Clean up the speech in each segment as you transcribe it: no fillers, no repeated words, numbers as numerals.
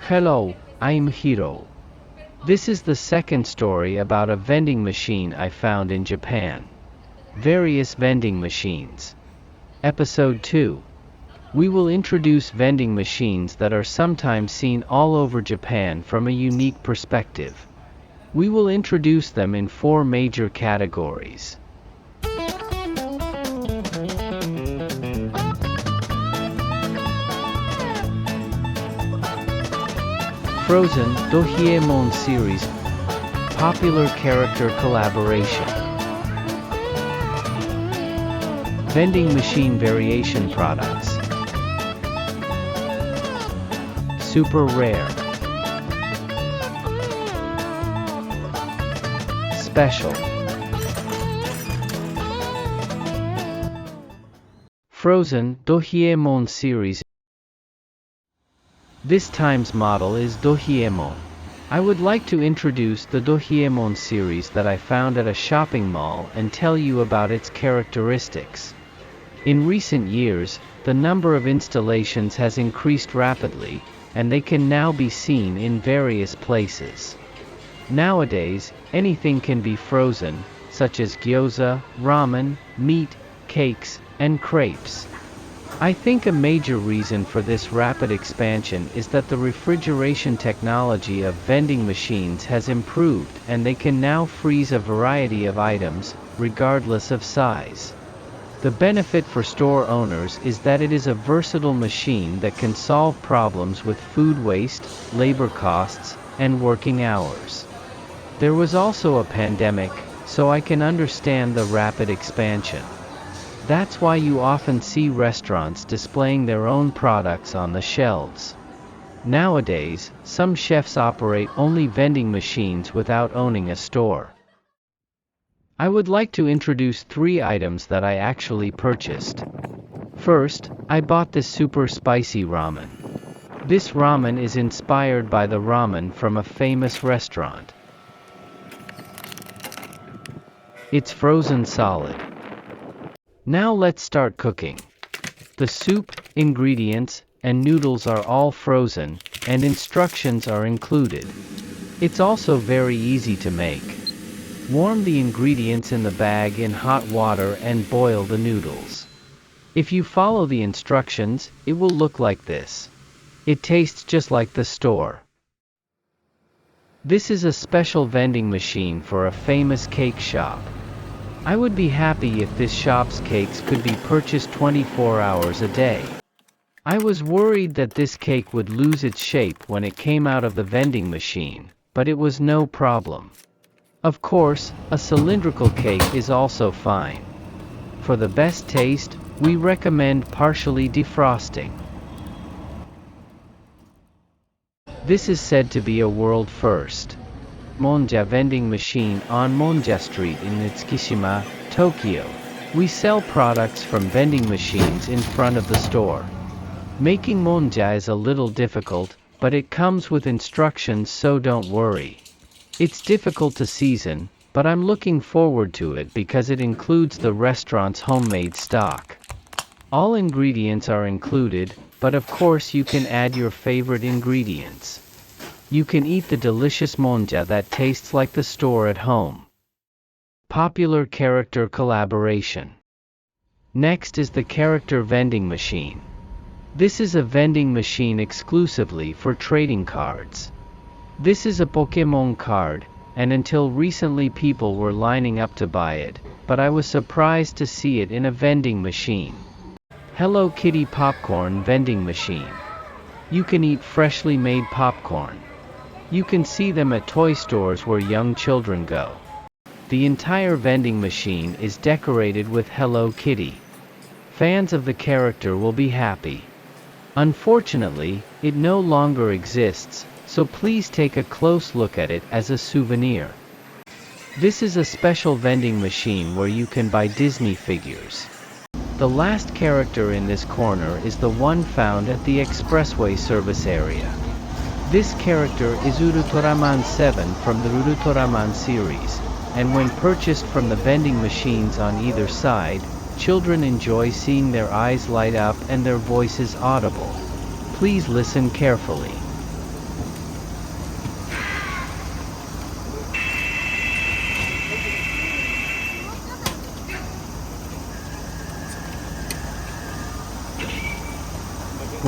Hello, I'm Hiro. This is the second story about a vending machine I found in Japan. Various vending machines. Episode 2. We will introduce vending machines that are sometimes seen all over Japan from a unique perspective. We will introduce them in 4 major categories. Frozen Dohiemon series. Popular character collaboration. Vending machine variation products. Super rare. Special. Frozen Dohiemon series. This time's model is Dohiemon. I would like to introduce the Dohiemon series that I found at a shopping mall and tell you about its characteristics. In recent years, the number of installations has increased rapidly, and they can now be seen in various places. Nowadays, anything can be frozen, such as gyoza, ramen, meat, cakes, and crepes. I think a major reason for this rapid expansion is that the refrigeration technology of vending machines has improved and they can now freeze a variety of items, regardless of size. The benefit for store owners is that it is a versatile machine that can solve problems with food waste, labor costs, and working hours. There was also a pandemic, so I can understand the rapid expansion. That's why you often see restaurants displaying their own products on the shelves. Nowadays, some chefs operate only vending machines without owning a store. I would like to introduce 3 items that I actually purchased. First, I bought this super spicy ramen. This ramen is inspired by the ramen from a famous restaurant. It's frozen solid. Now let's start cooking. The soup, ingredients, and noodles are all frozen, and instructions are included. It's also very easy to make. Warm the ingredients in the bag in hot water and boil the noodles. If you follow the instructions, it will look like this. It tastes just like the store. This is a special vending machine for a famous cake shop. I would be happy if this shop's cakes could be purchased 24 hours a day. I was worried that this cake would lose its shape when it came out of the vending machine, but it was no problem. Of course, a cylindrical cake is also fine. For the best taste, we recommend partially defrosting. This is said to be a world first. Monja vending machine on Monja Street in Tsukishima, Tokyo. We sell products from vending machines in front of the store. Making monja is a little difficult, but it comes with instructions, so don't worry. It's difficult to season, but I'm looking forward to it because it includes the restaurant's homemade stock. All ingredients are included, but of course you can add your favorite ingredients. You can eat the delicious monja that tastes like the store at home. Popular character collaboration. Next is the character vending machine. This is a vending machine exclusively for trading cards. This is a Pokemon card, and until recently people were lining up to buy it, but I was surprised to see it in a vending machine. Hello Kitty popcorn vending machine. You can eat freshly made popcorn. You can see them at toy stores where young children go. The entire vending machine is decorated with Hello Kitty. Fans of the character will be happy. Unfortunately, it no longer exists, so please take a close look at it as a souvenir. This is a special vending machine where you can buy Disney figures. The last character in this corner is the one found at the expressway service area. This character is Urutoraman 7 from the Urutoraman series, and when purchased from the vending machines on either side, children enjoy seeing their eyes light up and their voices audible. Please listen carefully.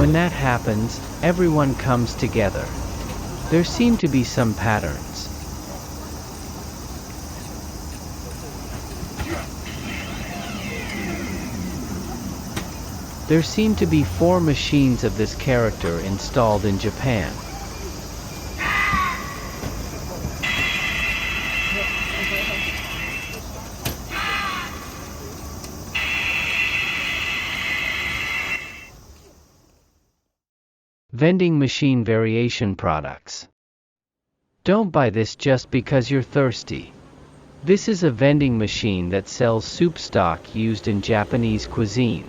When that happens, everyone comes together. There seem to be some patterns. There seem to be 4 machines of this character installed in Japan. Vending machine variation products. Don't buy this just because you're thirsty. This is a vending machine that sells soup stock used in Japanese cuisine.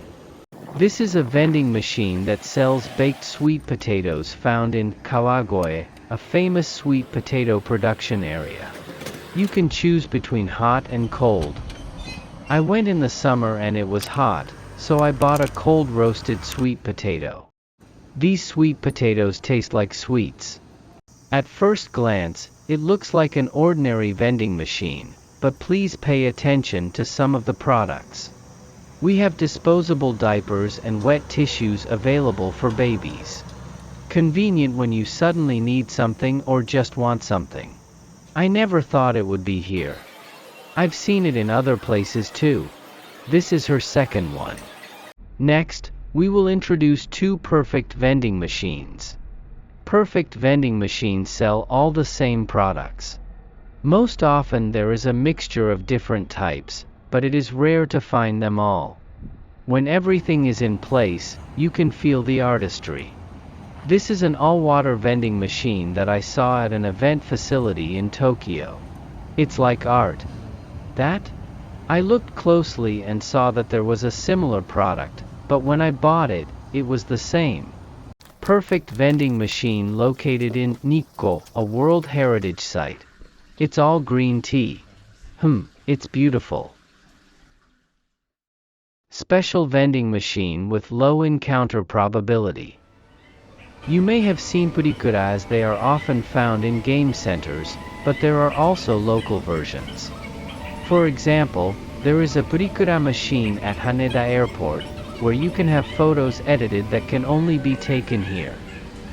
This is a vending machine that sells baked sweet potatoes found in Kawagoe, a famous sweet potato production area. You can choose between hot and cold. I went in the summer and it was hot, so I bought a cold roasted sweet potato. These sweet potatoes taste like sweets. At first glance, it looks like an ordinary vending machine, but please pay attention to some of the products. We have disposable diapers and wet tissues available for babies. Convenient when you suddenly need something or just want something. I never thought it would be here. I've seen it in other places too. This is her second one. Next, we will introduce 2 perfect vending machines. Perfect vending machines sell all the same products. Most often there is a mixture of different types, but it is rare to find them all. When everything is in place, you can feel the artistry. This is an all-water vending machine that I saw at an event facility in Tokyo. It's like art. That? I looked closely and saw that there was a similar product, but when I bought it, it was the same. Perfect vending machine located in Nikko, a World Heritage Site. It's all green tea. It's beautiful. Special vending machine with low encounter probability. You may have seen purikura as they are often found in game centers, but there are also local versions. For example, there is a purikura machine at Haneda Airport, where you can have photos edited that can only be taken here.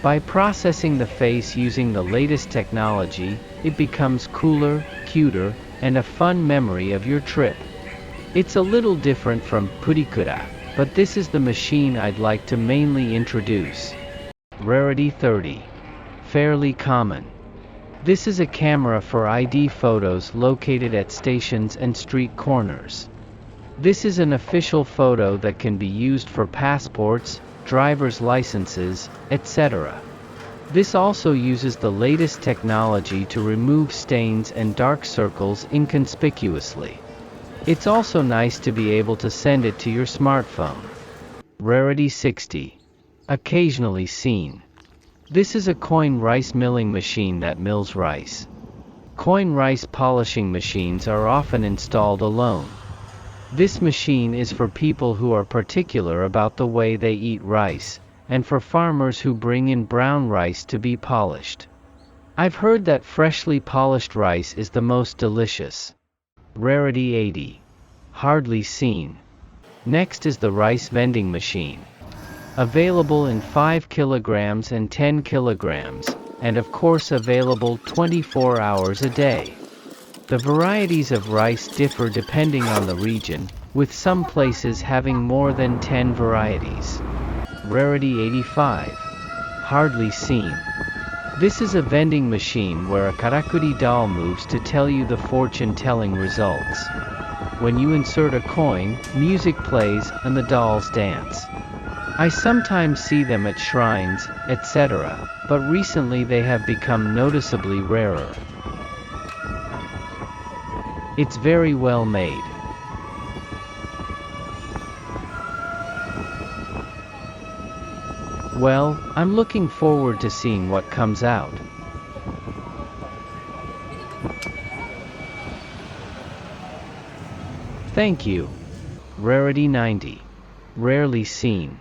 By processing the face using the latest technology, it becomes cooler, cuter, and a fun memory of your trip. It's a little different from purikura, but this is the machine I'd like to mainly introduce. Rarity 30. Fairly common. This is a camera for ID photos located at stations and street corners. This is an official photo that can be used for passports, driver's licenses, etc. This also uses the latest technology to remove stains and dark circles inconspicuously. It's also nice to be able to send it to your smartphone. Rarity 60. Occasionally seen. This is a coin rice milling machine that mills rice. Coin rice polishing machines are often installed alone. This machine is for people who are particular about the way they eat rice, and for farmers who bring in brown rice to be polished. I've heard that freshly polished rice is the most delicious. Rarity 80. Hardly seen. Next is the rice vending machine. Available in 5 kilograms and 10 kilograms, and of course available 24 hours a day. The varieties of rice differ depending on the region, with some places having more than 10 varieties. Rarity 85. Hardly seen. This is a vending machine where a karakuri doll moves to tell you the fortune-telling results. When you insert a coin, music plays and the dolls dance. I sometimes see them at shrines, etc., but recently they have become noticeably rarer. It's very well made. Well, I'm looking forward to seeing what comes out. Thank you. Rarity 90. Rarely seen.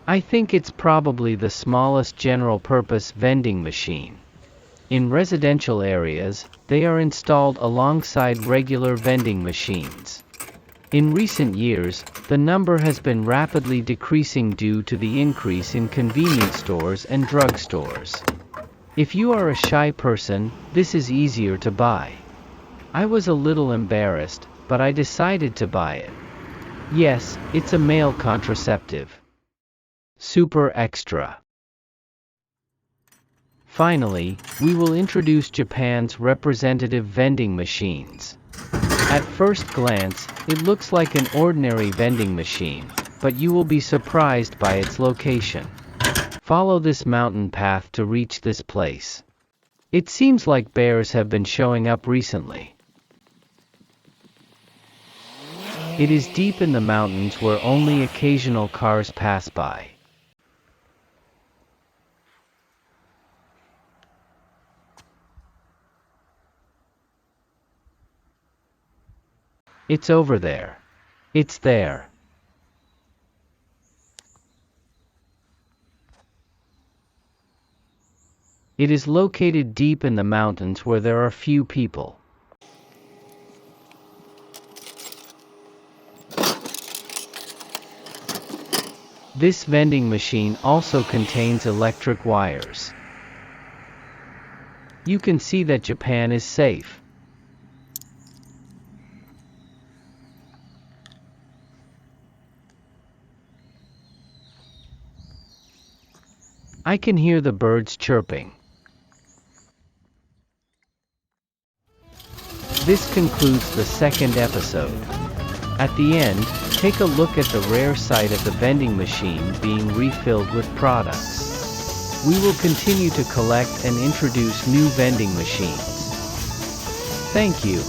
I think it's probably the smallest general-purpose vending machine. In residential areas, they are installed alongside regular vending machines. In recent years, the number has been rapidly decreasing due to the increase in convenience stores and drugstores. If you are a shy person, this is easier to buy. I was a little embarrassed, but I decided to buy it. Yes, it's a male contraceptive. Super extra. Finally, we will introduce Japan's representative vending machines. At first glance, it looks like an ordinary vending machine, but you will be surprised by its location. Follow this mountain path to reach this place. It seems like bears have been showing up recently. It is deep in the mountains where only occasional cars pass by. It's over there. It's there. It is located deep in the mountains where there are few people. This vending machine also contains electric wires. You can see that Japan is safe. I can hear the birds chirping. This concludes the second episode. At the end, take a look at the rare sight of the vending machine being refilled with products. We will continue to collect and introduce new vending machines. Thank you.